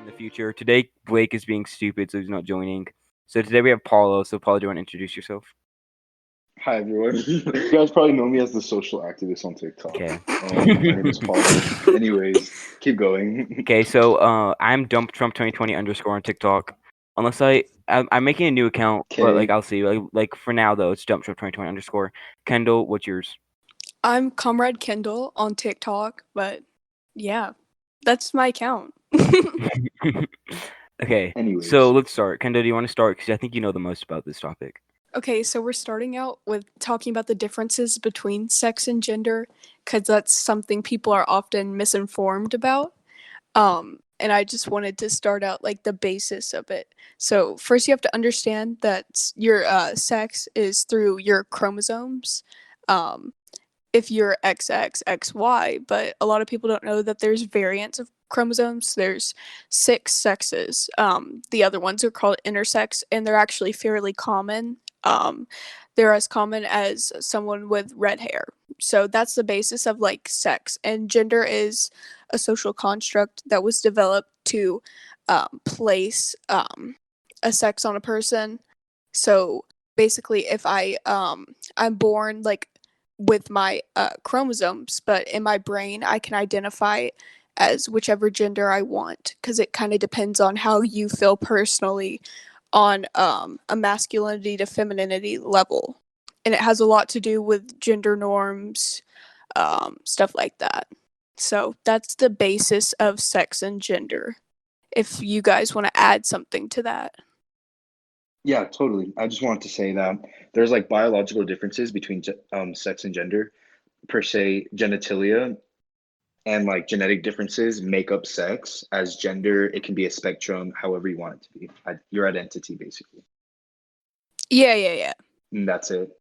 in the future. Today, Blake is being stupid, so he's not joining. So today we have Paolo. So Paolo, do you want to introduce yourself? Hi everyone. You guys probably know me as the social activist on TikTok. Okay. My name is Paolo. Anyways, keep going. Okay, so I'm Dump Trump 2020 _ on TikTok. Unless I'm making a new account, but Okay. I'll see. Like for now though, it's Dump Trump 2020 _ Kyndal, what's yours? I'm Comrade Kyndal on TikTok, but yeah, that's my account. Okay, Anyways. so let's start. Kyndal, do you want to start? Because I think you know the most about this topic. Okay, so we're starting out with talking about the differences between sex and gender, because that's something people are often misinformed about. And I just wanted to start out like the basis of it. So first, you have to understand that your sex is through your chromosomes. If you're XX, XY, but a lot of people don't know that there's variants of chromosomes. There's 6 sexes. The other ones are called intersex, and they're actually fairly common. They're as common as someone with red hair. So that's the basis of like sex. And gender is a social construct that was developed to place a sex on a person. So basically, if I'm born like with my chromosomes, but in my brain I can identify as whichever gender I want, because it kind of depends on how you feel personally on a masculinity to femininity level, and it has a lot to do with gender norms, stuff like that. So that's the basis of sex and gender, if you guys want to add something to that. Yeah, totally. I just wanted to say that there's like biological differences between sex and gender. Per se, genitalia and like genetic differences make up sex. As gender, it can be a spectrum, however you want it to be. Your identity, basically. Yeah. And that's it.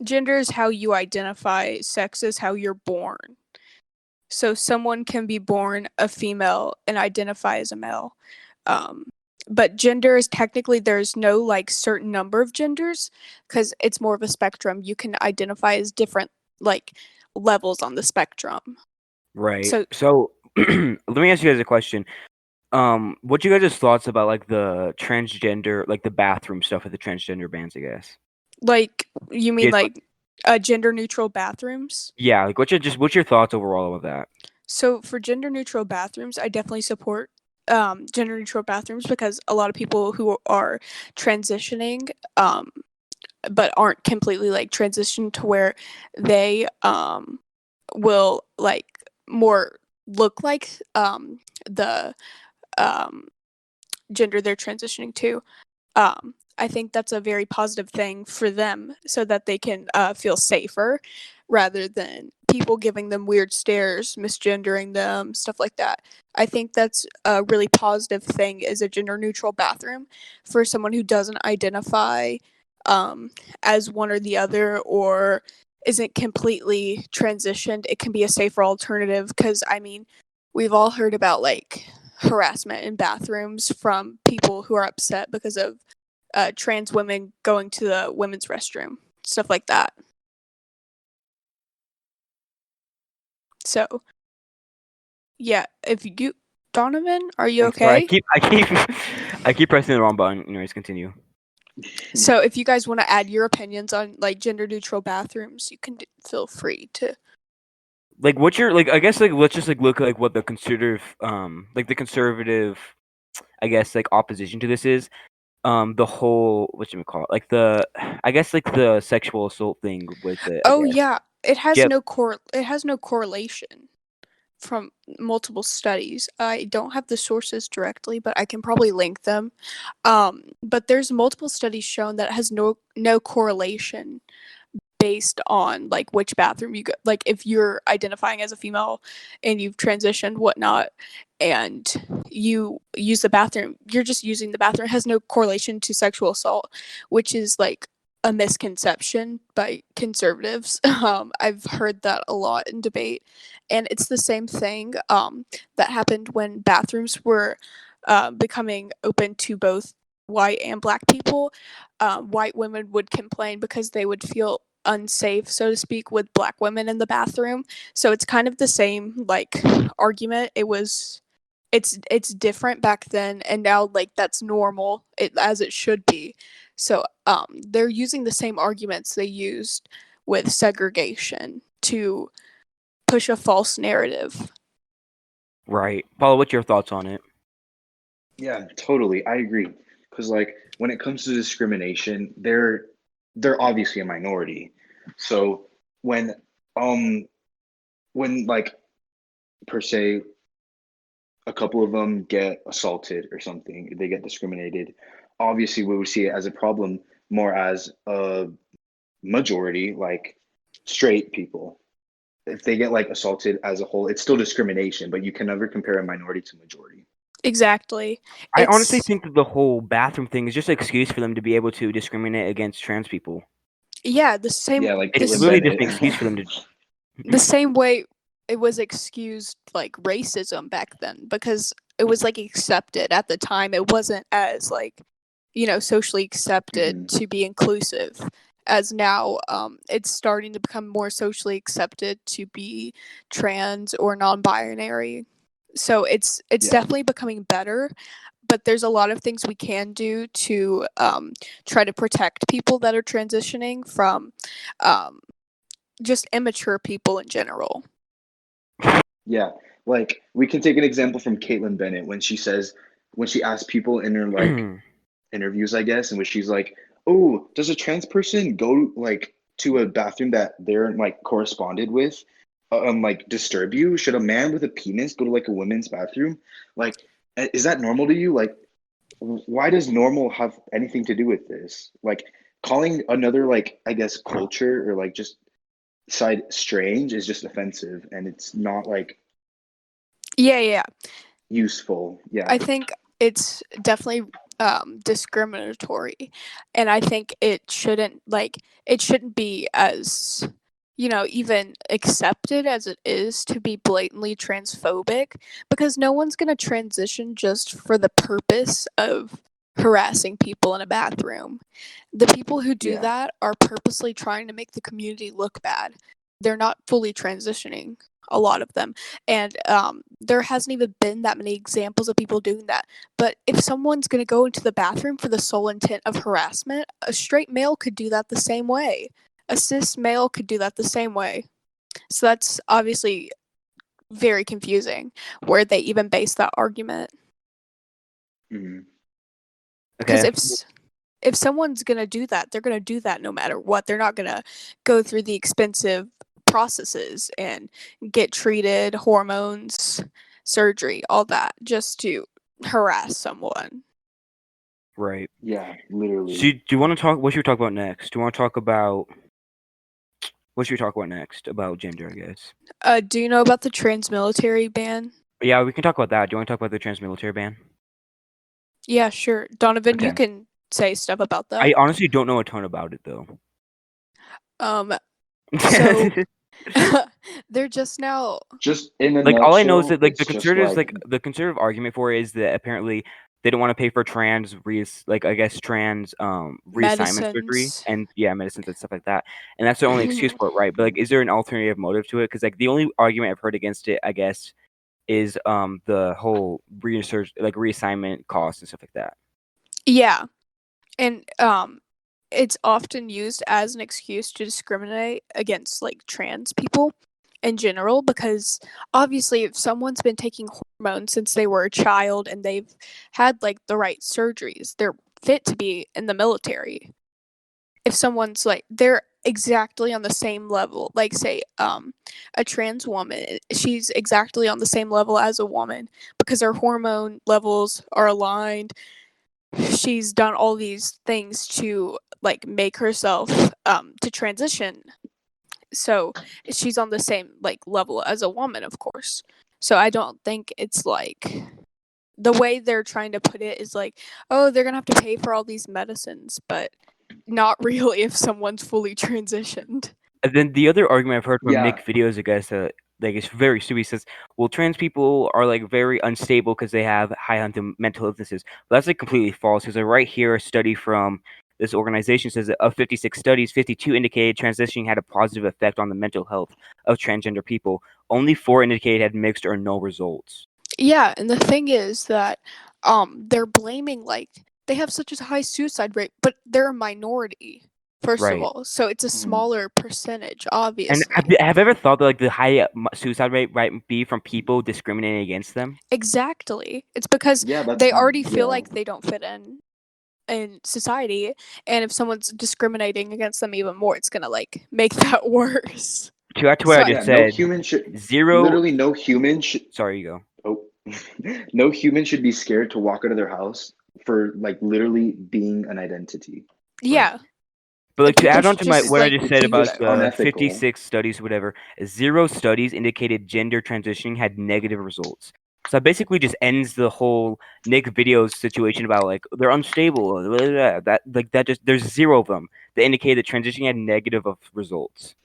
Gender is how you identify, sex is how you're born. So someone can be born a female and identify as a male. But gender is technically, there's no like certain number of genders, because it's more of a spectrum. You can identify as different like levels on the spectrum. Right. So let me ask you guys a question. What you guys' thoughts about like the transgender, like the bathroom stuff with the transgender bans, I guess? like, you mean Yes. like gender neutral bathrooms? Yeah, like what's your thoughts overall of that? So for gender neutral bathrooms, I definitely support gender neutral bathrooms, because a lot of people who are transitioning but aren't completely like transitioned to where they will like more look like the gender they're transitioning to. I think that's a very positive thing for them, so that they can feel safer, rather than people giving them weird stares, misgendering them, stuff like that. I think that's a really positive thing, is a gender neutral bathroom for someone who doesn't identify as one or the other, or isn't completely transitioned. It can be a safer alternative, because I mean, we've all heard about like harassment in bathrooms from people who are upset because of trans women going to the women's restroom, stuff like that. So, yeah, if you, Donivan, are you I'm sorry, okay? I keep pressing the wrong button. Anyways, continue. So, if you guys want to add your opinions on like gender neutral bathrooms, you can feel free to. Like, what's your like? I guess like let's just like look at like what the conservative, I guess like opposition to this is. The whole what you call it, like I guess like the sexual assault thing with it. I Oh guess. yeah, it has Yep. no correlation from multiple studies. I don't have the sources directly, but I can probably link them. But there's multiple studies shown that it has no correlation based on like which bathroom you go. Like if you're identifying as a female and you've transitioned, whatnot, and you use the bathroom, you're just using the bathroom. It has no correlation to sexual assault, which is like a misconception by conservatives. I've heard that a lot in debate, and it's the same thing that happened when bathrooms were becoming open to both white and black people. White women would complain because they would feel unsafe, so to speak, with black women in the bathroom. So it's kind of the same like argument. It it's different back then, and now like that's normal, as it should be. So they're using the same arguments they used with segregation to push a false narrative. Right. Paolo, what's your thoughts on it? Yeah, totally. I agree. Because like when it comes to discrimination, they're obviously a minority. So when um when like per se a couple of them get assaulted or something, they get discriminated, obviously we would see it as a problem more as a majority, like straight people. If they get like assaulted as a whole, it's still discrimination, but you can never compare a minority to majority. Exactly. I honestly It's think that the whole bathroom thing is just an excuse for them to be able to discriminate against trans people. yeah, the same Yeah, like It's Caitlin literally just an Bennett. excuse for them to. the same way it was excused like racism back then, because it was like accepted at the time. It wasn't as like, socially accepted Mhm. to be inclusive as now. It's starting to become more socially accepted to be trans or non-binary. So it's Yeah. definitely becoming better, but there's a lot of things we can do to try to protect people that are transitioning from um, just immature people in general. Yeah, like we can take an example from Caitlin Bennett when she asks people in her like interviews, I guess, in which she's like, "Oh, does a trans person go like to a bathroom that they're like corresponded with, like disturb you? Should a man with a penis go to like a women's bathroom? Like, is that normal to you? Like, why does normal have anything to do with this? Like, calling another like I guess culture or like just side strange is just offensive, and it's not like Yeah. useful. Yeah. I think it's definitely discriminatory, and I think it shouldn't be as even accepted as it is to be blatantly transphobic, because no one's going to transition just for the purpose of harassing people in a bathroom. The people who do Yeah. that are purposely trying to make the community look bad. They're not fully transitioning, a lot of them, and there hasn't even been that many examples of people doing that. But if someone's going to go into the bathroom for the sole intent of harassment, a straight male could do that the same way. A cis male could do that the same way. So that's obviously very confusing where they even base that argument. Hmm. Because Okay. if someone's going to do that, they're going to do that no matter what. They're not going to go through the expensive processes and get treated, hormones, surgery, all that, just to harass someone. Right. Yeah, literally. So, do you want to talk? What should we talk about next? Do you want to talk about? What should we talk about next? About gender, I guess. Do you know about the trans military ban? Yeah, we can talk about that. Do you want to talk about the trans military ban? Yeah, sure. Donovan, you Okay. can say stuff about that. I honestly don't know a ton about it though. So they're just now. Just in a Like all I know is nutshell, that like it's the just conservatives, like like the conservative argument for it is that apparently they don't want to pay for trans trans reassignment surgery Medicines. and medicines and stuff like that, and that's the only excuse for it, right? But like, is there an alternative motive to it? Because like the only argument I've heard against it, I guess, is the whole research reassignment costs and stuff like that. Yeah, and it's often used as an excuse to discriminate against like trans people in general, because obviously if someone's been taking hormones since they were a child and they've had like the right surgeries, they're fit to be in the military. If someone's like they're exactly on the same level, like say a trans woman, she's exactly on the same level as a woman because her hormone levels are aligned. She's done all these things to like make herself to transition, so she's on the same like level as a woman, of course. So I don't think it's like the way they're trying to put it is like, oh, they're gonna have to pay for all these medicines, but not really if someone's fully transitioned. And then the other argument I've heard from yeah, Nick videos, I guess, like it's very stupid. He says, "Well, trans people are like very unstable because they have high mental illnesses." But that's like completely false. Because right here, a study from this organization says that of 56 studies, 52 indicated transitioning had a positive effect on the mental health of transgender people. Only 4 indicated had mixed or no results. Yeah, and the thing is that they're blaming like they have such a high suicide rate, but they're a minority, first of Right. all. So it's a smaller percentage, And obviously. have you ever thought that like the high suicide rate might be from people discriminating against them? Exactly. It's because Yeah, they already feel yeah. like they don't fit in society, and if someone's discriminating against them even more, it's gonna like make that worse. To add to what So I I, just Yeah, no said, human should zero. literally no human should Sorry, you go. oh no human should be scared to walk out of their house for like literally being an identity. yeah, But and like to people add on should to my just what I like just It's said do about it's whatever. the unethical. 56 studies, whatever, 0 studies indicated gender transitioning had negative results. So that basically just ends the whole Nick videos situation about like they're unstable. Blah, blah, blah. That like that just there's 0 of them that indicate that transitioning had negative of results.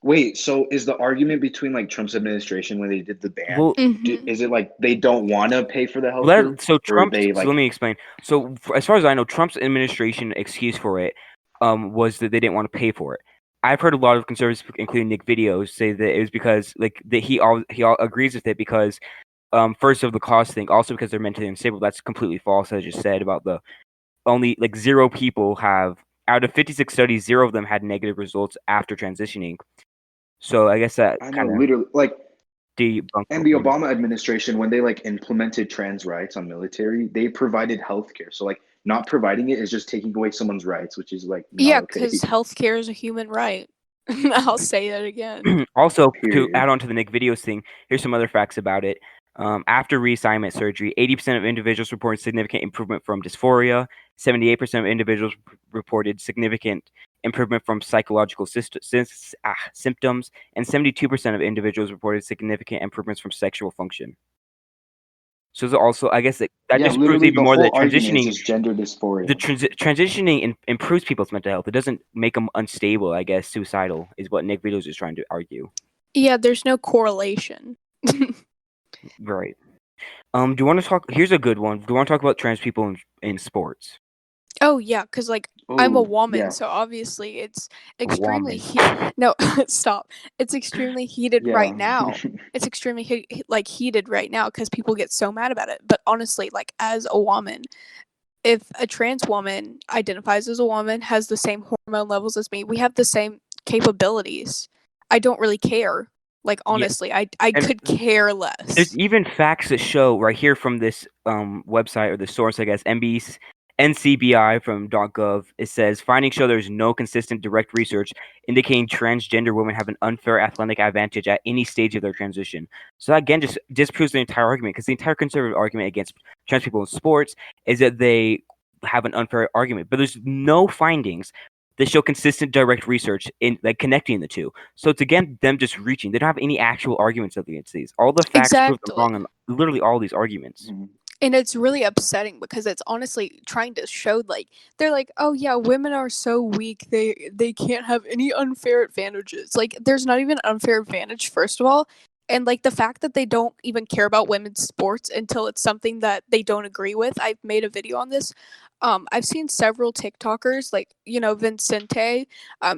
Wait, so is the argument between like Trump's administration when they did the ban, Well, Mm-hmm. is it like they don't want to pay for the healthcare, so or Trump's. they So let like me explain. So as far as I know, Trump's administration excuse for it was that they didn't want to pay for it. I've heard a lot of conservatives, including Nick videos, say that it was because like that he all agrees with it because first of the cost thing, also because they're mentally unstable. That's completely false. As I just said about the only like 0 people have out of 56 studies, 0 of them had negative results after transitioning. So I guess that I know kind of literally like debunks the and whole the thing. Obama administration when they like implemented trans rights on military, they provided healthcare. So like not providing it is just taking away someone's rights, which is like not Yeah, okay. because healthcare is a human right. I'll say that again. Also, to Period. add on to the Nick videos thing, here's some other facts about it. After reassignment surgery, 80% of individuals reported significant improvement from dysphoria, 78% of individuals reported significant improvement from psychological symptoms, and 72% of individuals reported significant improvements from sexual function. So also, I guess that Yeah, just proves literally even the more whole that argument is transitioning, just gender the dysphoria. transitioning improves people's mental health. It doesn't make them unstable. I guess suicidal is what Nick videos is trying to argue. Yeah, there's no correlation. Right. Do you want to talk? Here's a good one. Do you want to talk about trans people in sports? Oh yeah, because like I'm a Oh, woman, yeah. so obviously it's A extremely woman. heat. No, stop. It's extremely heated right Yeah. now. It's extremely heated right now because people get so mad about it. But honestly, like as a woman, if a trans woman identifies as a woman, has the same hormone levels as me, we have the same capabilities. I don't really care. Like Yeah, honestly, I and could care there's less. even facts that show right here from this website or the source, I guess, NCBI from .gov. It says findings show there's no consistent direct research indicating transgender women have an unfair athletic advantage at any stage of their transition. So that again just disproves the entire argument because the entire conservative argument against trans people in sports is that they have an unfair argument, but there's no findings that show consistent direct research in like connecting the two. So it's again them just reaching. They don't have any actual arguments against these. All the facts prove them wrong Exactly. on literally all these arguments. Mhm. And it's really upsetting because it's honestly trying to show like they're like, oh yeah, women are so weak, they can't have any unfair advantages. Like there's not even an unfair advantage, first of all. And like the fact that they don't even care about women's sports until it's something that they don't agree with. I've made a video on this. I've seen several TikTokers, like, Vincente.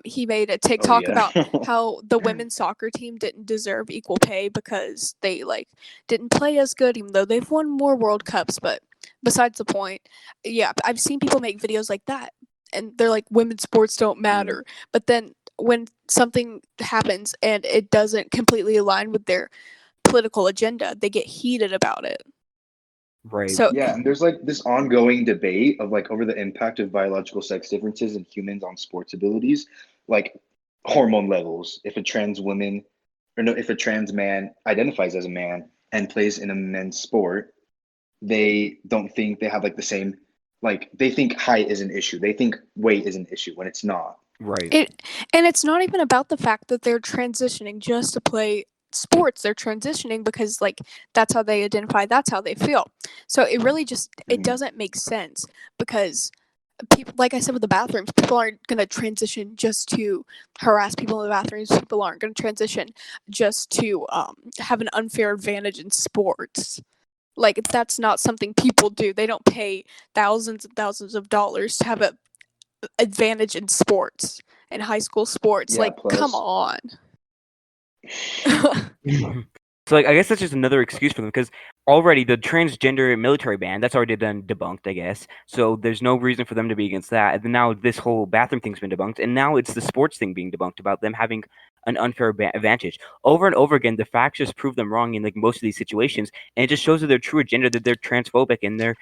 He made a Oh TikTok yeah. about how the women's soccer team didn't deserve equal pay because they like didn't play as good, even though they've won more World Cups. But besides the point, yeah, I've seen people make videos like that, and they're like, women's sports don't Mhm. matter. But then when something happens and it doesn't completely align with their political agenda, they get heated about it. Right. So, Yeah, and there's like this ongoing debate of like over the impact of biological sex differences in humans on sports abilities, like hormone levels. If a trans woman or no, if a trans man identifies as a man and plays in a men's sport, they don't think they have like the same, like they think height is an issue. They think weight is an issue when it's not. Right. it and it's not even about the fact that they're transitioning just to play sports. They're transitioning because like that's how they identify, that's how they feel. So it really just it Mhm. doesn't make sense because people, like I said with the bathrooms, people aren't going to transition just to harass people in the bathrooms. People aren't going to transition just to have an unfair advantage in sports. Like that's not something people do. They don't pay thousands and thousands of dollars to have a advantage in sports, in high school sports. Yeah, Like, come plus on. So like I guess that's just another excuse for them because already the transgender military ban that's already been debunked, I guess. So there's no reason for them to be against that. And then now this whole bathroom thing's been debunked, and now it's the sports thing being debunked about them having an unfair advantage. Over and over again, the facts just prove them wrong in like most of these situations, and it just shows that their true agenda, that they're transphobic and they're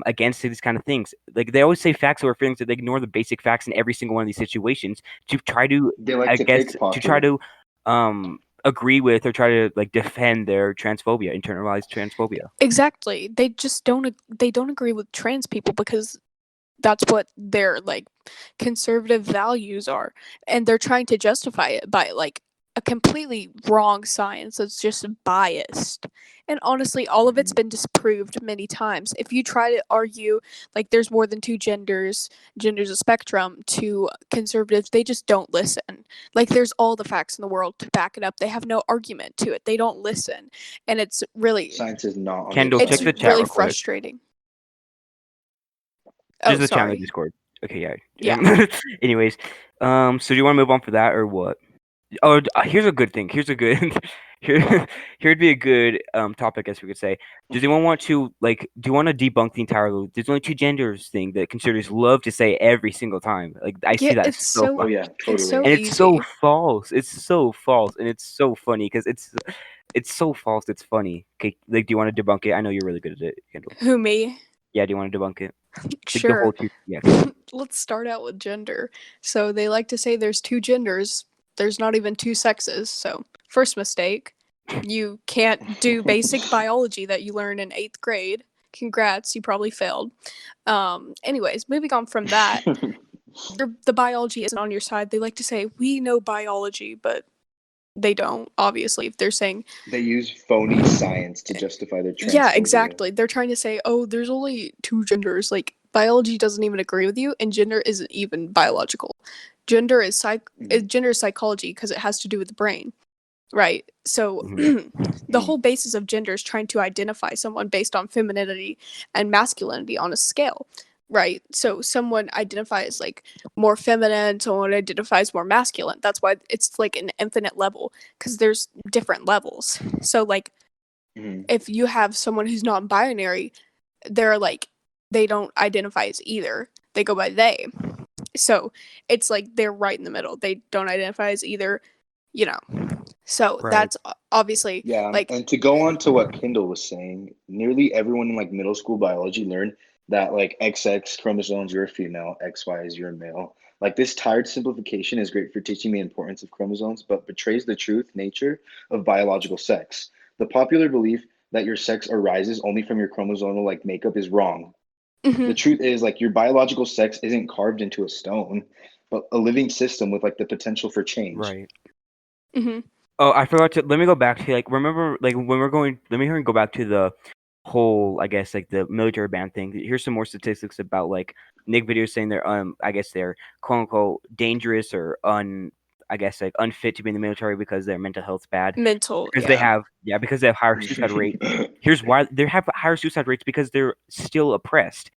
against these kind of things. Like they always say facts over feelings, that they ignore the basic facts in every single one of these situations to try to, They like I to guess, to try pickpocket. to agree with or try to like defend their transphobia, internalized transphobia. Exactly. They just don't agree with trans people because that's what their like conservative values are, and they're trying to justify it by like a completely wrong science that's just biased. And honestly, all of it's been disproved many times. If you try to argue like there's more than two genders a spectrum to conservatives, they just don't listen. Like there's all the facts in the world to back it up. They have no argument to it. They don't listen. And it's really Science is not on Kyndal, their it's check the side. chat really real quick. frustrating. Just Oh, the chat in the sorry. Discord. Okay, yeah. Yeah. Anyways, so do you want to move on for that or what? Oh, here's a good thing. Here's a good here'd be a good topic, I guess we could say. Does anyone want to like? Do you want to debunk the entire "there's only two genders" thing that conservatives love to say every single time? Like I see Yeah, that it's so so Oh yeah, it's so totally. and it's so easy. false. It's so false, and it's so funny because it's so false. It's funny. Okay, like, do you want to debunk it? I know you're really good at it, Kendall. Who, me? Yeah, do you want to debunk it? Like the whole Sure. two. Yeah. Okay. Let's start out with gender. So they like to say there's two genders. There's not even two sexes. So first mistake, you can't do basic biology that you learn in 8th grade. Congrats, you probably failed. Anyways, moving on from that, the biology isn't on your side. They like to say we know biology, but they don't. Obviously, if they're saying They use phony science to justify their yeah, transphobia. exactly. They're trying to say, oh, there's only two genders. Like, biology doesn't even agree with you, and gender isn't even biological. Gender is gender is psychology because it has to do with the brain, right? So the whole basis of gender is trying to identify someone based on femininity and masculinity on a scale, right? So someone identifies like more feminine, someone identifies more masculine. That's why it's like an infinite level because there's different levels. So like if you have someone who's non-binary, they're like they don't identify as either. They go by they. So it's like they're right in the middle. They don't identify as either, you know. So Right. that's obviously Yeah, like and to go on to what Kyndal was saying, nearly everyone in like middle school biology learned that like XX chromosomes you're a female, XY is you're a male. Like this tired simplification is great for teaching the importance of chromosomes, but betrays the truth nature of biological sex. The popular belief that your sex arises only from your chromosomal like makeup is wrong. The truth is like your biological sex isn't carved into a stone, but a living system with like the potential for change. Right. mm-hmm. Oh, I forgot to. Let me go back to like remember like when we're going. Let me go back to the whole. I guess like the military band thing. Here's some more statistics about like Nick videos saying they're I guess they're quote unquote dangerous or I guess like unfit to be in the military because their mental health's bad mental, because yeah. because they have higher suicide rate. Here's why they have higher suicide rates because they're still oppressed.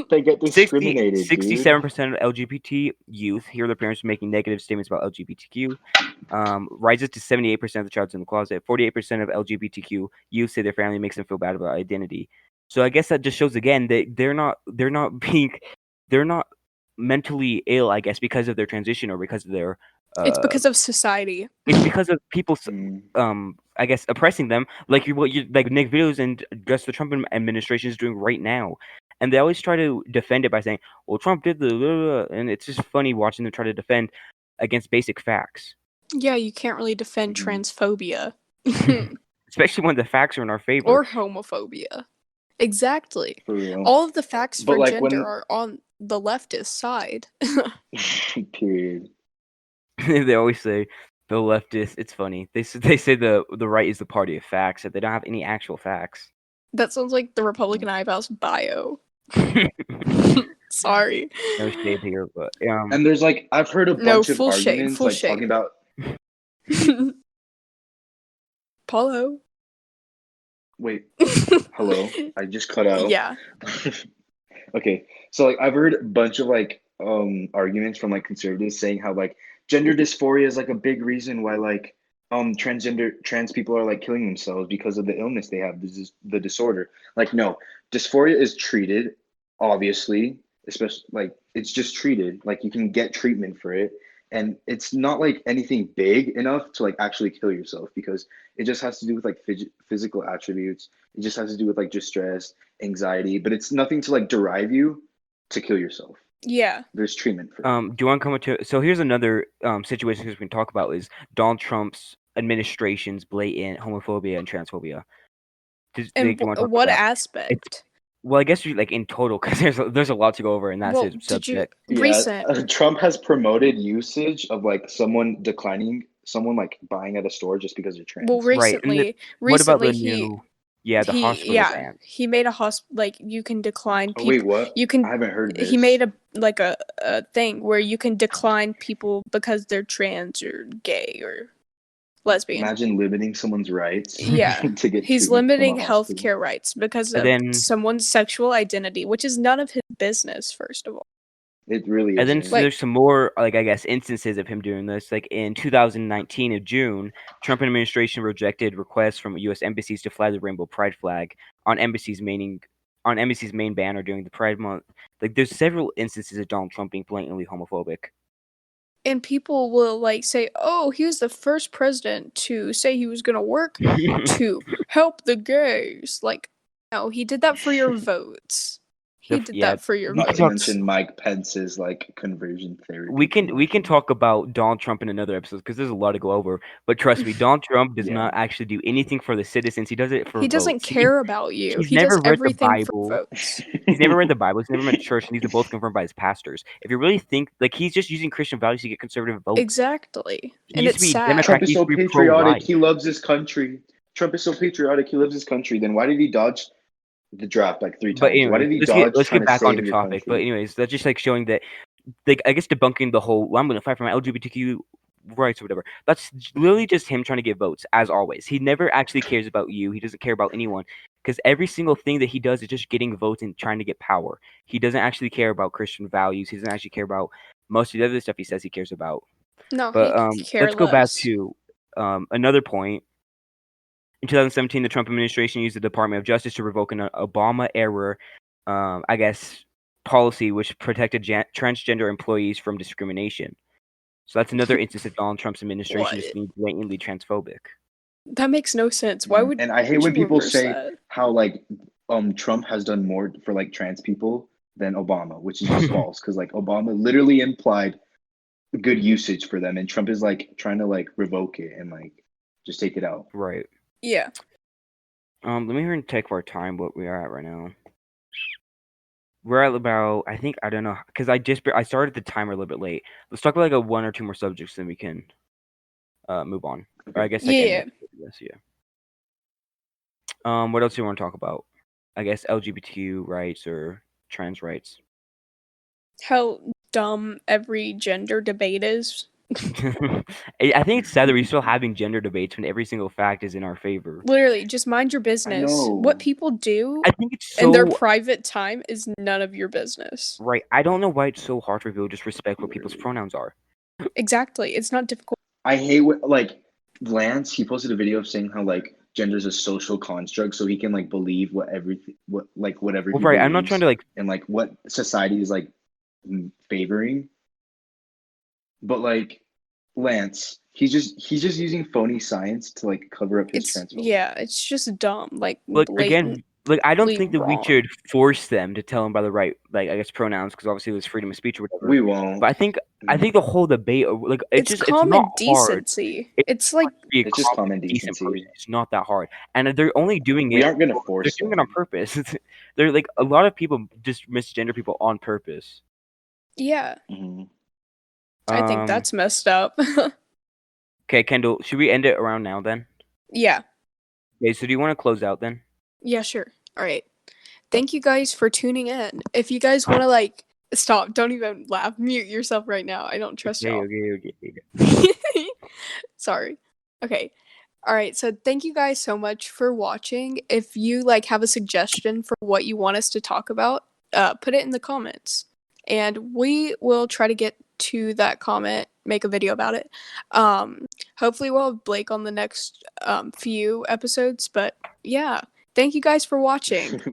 They get discriminated, 67% of LGBT youth hear their parents making negative statements about LGBTQ. Rises to 78% of the child's in the closet. 48% of LGBTQ youth say their family makes them feel bad about identity. So I guess that just shows again that they're not mentally ill, I guess, because of their transition or because of their It's because of society. it's because of people I guess oppressing them like what you like Nick videos and just the Trump administration is doing right now. And they always try to defend it by saying, well, Trump did the and it's just funny watching them try to defend against basic facts. Yeah, you can't really defend transphobia. Especially when the facts are in our favor. Or homophobia. Exactly. For real. All of the facts But for like gender when are on the leftist side. period. They always say the leftist. It's funny. They say the right is the party of facts. That they don't have any actual facts. That sounds like the Republican Eyeballs bio. Sorry. No shade here, but And there's like I've heard a bunch of full shade, arguments full like shade. talking about Paolo. wait, hello. I just cut out. Yeah. Okay. So like I've heard a bunch of like arguments from like conservatives saying how like gender dysphoria is like a big reason why like trans people are like killing themselves because of the illness they have, the disorder. Like, no, dysphoria is treated, obviously, especially like it's just treated. Like you can get treatment for it, and it's not like anything big enough to like actually kill yourself because it just has to do with like physical attributes. It just has to do with like just stress, anxiety, but it's nothing to like derive you to kill yourself. Yeah. There's treatment for it. Do you want to come into? So here's another situation we can talk about is Donald Trump's administration's blatant homophobia and transphobia. Do you And want to talk what about that? aspect? Well, I guess like in total, because there's a lot to go over, and that's Well, his did you subject. recent? Trump has promoted usage of like someone like buying at a store just because they're trans. Well, Right, and what about the new? Yeah, the hospital ban. he made a like you can decline people. Wait, what? You can. I haven't heard this. He made a thing where you can decline people because they're trans or gay or lesbian. Imagine limiting someone's rights. Yeah, to get he's treatment from a limiting hospital. healthcare rights because And of then- someone's sexual identity, which is none of his business. First of all, It really And then is. Like- there's some more, like I guess, instances of him doing this. Like in 2019 of June, Trump administration rejected requests from U.S. embassies to fly the rainbow pride flag on embassies main banner during the Pride Month. Like there's several instances of Donald Trump being blatantly homophobic. and people will like say, "Oh, he was the first president to say he was going to work to help the gays." Like, no, he did that for your votes. He did that for your Not votes. to mention Mike Pence's like conversion therapy. We can talk about Donald Trump in another episode because there's a lot to go over. But trust me, Donald Trump does not actually do anything for the citizens. He does it for He doesn't votes. care about you. he's He never does read the everything for Bible. votes. He's never read the Bible. He's never met church, and these are both confirmed by his pastors. If you really think like he's just using Christian values to get conservative votes, Exactly. He And used it's to be sad. Democrat. Trump is He's so pretty patriotic. pro-life. He loves his country. Trump is so patriotic. He loves his country. Then why did he dodge the draft like 3 times? But anyway, Why did he let's dodge get trying back to save onto your topic. But country? anyways, that's just like showing that, like I guess debunking the whole "I'm going to fight for my LGBTQ rights" or whatever. That's literally just him trying to get votes, as always. He never actually cares about you. He doesn't care about anyone because every single thing that he does is just getting votes and trying to get power. He doesn't actually care about Christian values. He doesn't actually care about most of the other stuff he says he cares about. No, But he cares let's go back less. to another point. In 2017, the Trump administration used the Department of Justice to revoke an Obama-era, I guess, policy which protected transgender employees from discrimination. So that's another instance of Donald Trump's administration just being blatantly transphobic. That makes no sense. Why would? And I hate when you people reverse say that? how like Trump has done more for like trans people than Obama, which is just false because like Obama literally implied good usage for them, and Trump is like trying to like revoke it and like just take it out. Right. Yeah. Let me hear and take our time. What we are at right now. We're at about, I think, I don't know, because I started the timer a little bit late. Let's talk about like a one or two more subjects, then we can move on. Or I guess like Yeah. What else do you want to talk about? I guess LGBTQ rights or trans rights. How dumb every gender debate is. I think it's sad that we're still having gender debates when every single fact is in our favor. Literally, just mind your business. know. What people do I think it's so in their private time is none of your business. right. I don't know why it's so hard for people to just respect what people's pronouns are. Exactly. It's not difficult. I hate what like Lance. He posted a video of saying how like gender is a social construct, so he can like believe whatever. Well, he right. I'm not believes trying to like. and like what society is like favoring. But like Lance, he's just using phony science to like cover up his transphobia. Yeah, it's just dumb. Like Look blatant. again. Like I don't blatantly think that we wrong. should force them to tell them by the right, like I guess pronouns, because obviously there's freedom of speech or whatever. We won't. But I think the whole debate, like It's it's common not hard. decency. It's like Be a It's just common decent decency. person. It's not that hard, and they're only doing We it. aren't gonna They're force doing it them. on purpose. They're like a lot of people just misgender people on purpose. yeah. Mhm. I think that's messed up. Okay, Kyndal. Should we end it around now then? Yeah. Okay, so do you want to close out then? Yeah, sure. All right. Thank you guys for tuning in. If you guys want to like stop, don't even laugh. Mute yourself right now. I don't trust y'all. Okay. Sorry. Okay. All right. So thank you guys so much for watching. If you like have a suggestion for what you want us to talk about, put it in the comments, and we will try to get to that comment make a video about it. Hopefully we'll have Blake on the next few episodes, but yeah, thank you guys for watching.